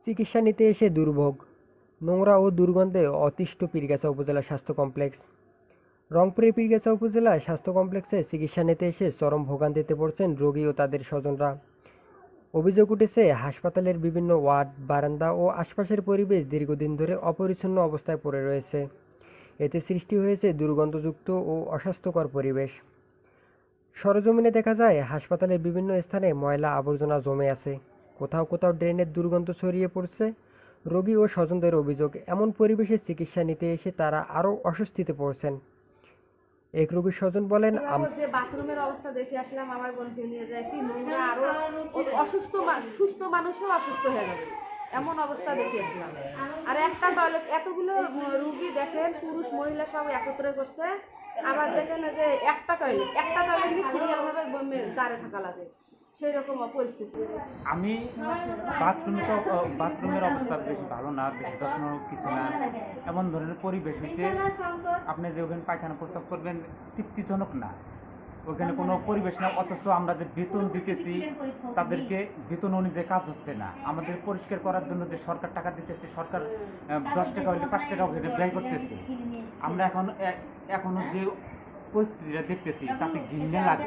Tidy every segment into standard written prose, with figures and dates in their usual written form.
চিকিৎসা নিতে এসে দুর্ভোগ, নোংরা ও দুর্গন্ধে অতিষ্ঠ পীরগাছা উপজেলা স্বাস্থ্য কমপ্লেক্স। রংপুরের পীরগাছা উপজেলা স্বাস্থ্য কমপ্লেক্সে চিকিৎসা নিতে এসে চরম ভোগান্তিতে পড়ছেন রোগী ও তাদের স্বজনরা। অভিযোগ উঠেছে, হাসপাতালের বিভিন্ন ওয়ার্ড, বারান্দা ও আশপাশের পরিবেশ দীর্ঘদিন ধরে অপরিচ্ছন্ন অবস্থায় পড়ে রয়েছে। এতে সৃষ্টি হয়েছে দুর্গন্ধযুক্ত ও অস্বাস্থ্যকর পরিবেশ। সরেজমিনে দেখা যায়, হাসপাতালের বিভিন্ন স্থানে ময়লা আবর্জনা জমে আছে, কোথাও কোথাও ড্রেনের দুর্গন্ধ ছড়িয়ে পড়ছে। রোগী ও স্বজনদের অভিযোগ, এমন পরিবেশে চিকিৎসা নিতে এসে তারা আরও অস্বস্তিতে পড়ছেন। এক রোগীর স্বজন বলেন, যে বাথরুমের অবস্থা দেখে আসলাম আমার বোনকে নিয়ে যায়, কি নোংরা, আরো অসুস্থ সুস্থ মানুষও অসুস্থ হয়ে যাবে এমন অবস্থা দেখে আসলাম। আর একটা টয়লেট, এতগুলো রুগী দেখেন, পুরুষ মহিলা সব একত্রে করছে। আবার দেখেন যে একটা টয়লেট নিয়ে সিরিয়াল ভাবে দাঁড়ে থাকা লাগে, সেই রকম পরিস্থিতি। আমি বাথরুমের অবস্থা বেশি ভালো না, বেশি যত্ন কিছু না, এমন ধরনের পরিবেশ হচ্ছে। আপনি যে ওখানে পায়খানা প্রস্রাব করবেন, তৃপ্তিজনক না, ওখানে কোনো পরিবেশ না। অথচ আমরা যে বেতন দিতেছি, তাদেরকে বেতন অনুযায়ী কাজ হচ্ছে না। আমাদের পরিষ্কার করার জন্য যে সরকার টাকা দিতেছে, সরকার 10 টাকা হলে 5 টাকা ওখানে ব্যয় করতেছে। আমরা এখনো যে পরিস্থিতিটা দেখতেছি, তাতে ঘৃণা লাগে।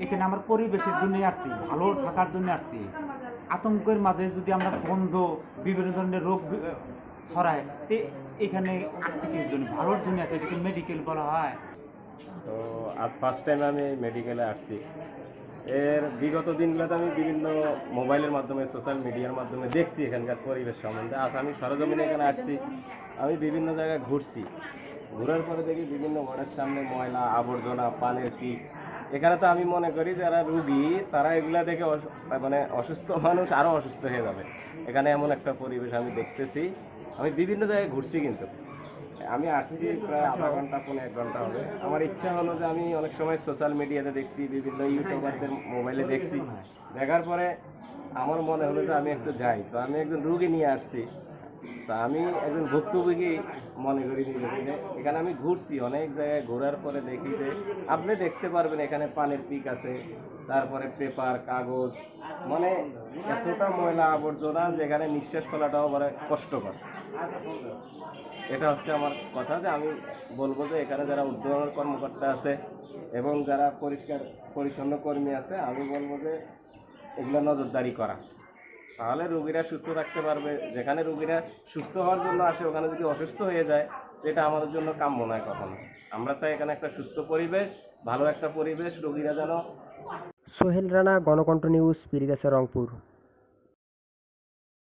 এখানে আমার পরিবেশের জন্য আসছি, ভালো থাকার জন্য আসছি। আতঙ্কের মাঝে যদি আমরা গন্ধ, বিভিন্ন ধরনের রোগ ছড়ায়, তো এখানে আসছি কিছু জন্য, ভালোর জন্য আছে। এটাকে মেডিকেল বলা হয়। তো আজ ফার্স্ট টাইম আমি মেডিকেলে আসছি। এর বিগত দিনগুলোতে আমি বিভিন্ন মোবাইলের মাধ্যমে, সোশ্যাল মিডিয়ার মাধ্যমে দেখছি এখানকার পরিবেশ সম্বন্ধে। আজ আমি সরজমিনে এখানে আসছি। আমি বিভিন্ন জায়গায় ঘুরছি, ঘোরার পরে দেখি বিভিন্ন ওয়ার্ডের সামনে ময়লা আবর্জনা, পানের পিক। এখানে তো আমি মনে করি যারা রুগী, তারা এগুলা দেখে মানে অসুস্থ মানুষ আরও অসুস্থ হয়ে যাবে। এখানে এমন একটা পরিবেশ আমি দেখতেছি। আমি বিভিন্ন জায়গায় ঘুরছি, কিন্তু আমি আসছি প্রায় আধা ঘন্টা, 1 ঘন্টা হবে। আমার ইচ্ছা হলো যে আমি অনেক সময় সোশ্যাল মিডিয়াতে দেখছি, বিভিন্ন ইউটিউবারদের মোবাইলে দেখছি, দেখার পরে আমার মনে হলো যে আমি একটু যাই। তো আমি একজন রুগী নিয়ে আসছি। তা আমি একজন ভুক্তভোগী মনে করি নিজেকে। যে এখানে আমি ঘুরছি, অনেক জায়গায় ঘোরার পরে দেখি যে আপনি দেখতে পারবেন এখানে পানের পিক আছে, তারপরে পেপার, কাগজ, মানে এতটা ময়লা আবর্জনা যেখানে নিঃশ্বাস ফেলাটাও মানে কষ্টকর। এটা হচ্ছে আমার কথা, যে আমি বলবো যে এখানে যারা ঊর্ধ্বতন কর্মকর্তা আছে এবং যারা পরিষ্কার পরিচ্ছন্ন কর্মী আছে, আমি বলবো যে এগুলো নজরদারি করা, তাহলে রোগীরা সুস্থ থাকতে পারবে। যেখানে রোগীরা সুস্থ হওয়ার জন্য আসে, ওখানে যদি অসুস্থ হয়ে যায়, এটা আমাদের জন্য কাম্য নয় কখনো। আমরা চাই এখানে একটা সুস্থ পরিবেশ, ভালো একটা পরিবেশ, রোগীরা যেন। সোহেল রানা, গণকণ্ঠ নিউজ, পীরগাছা, রংপুর।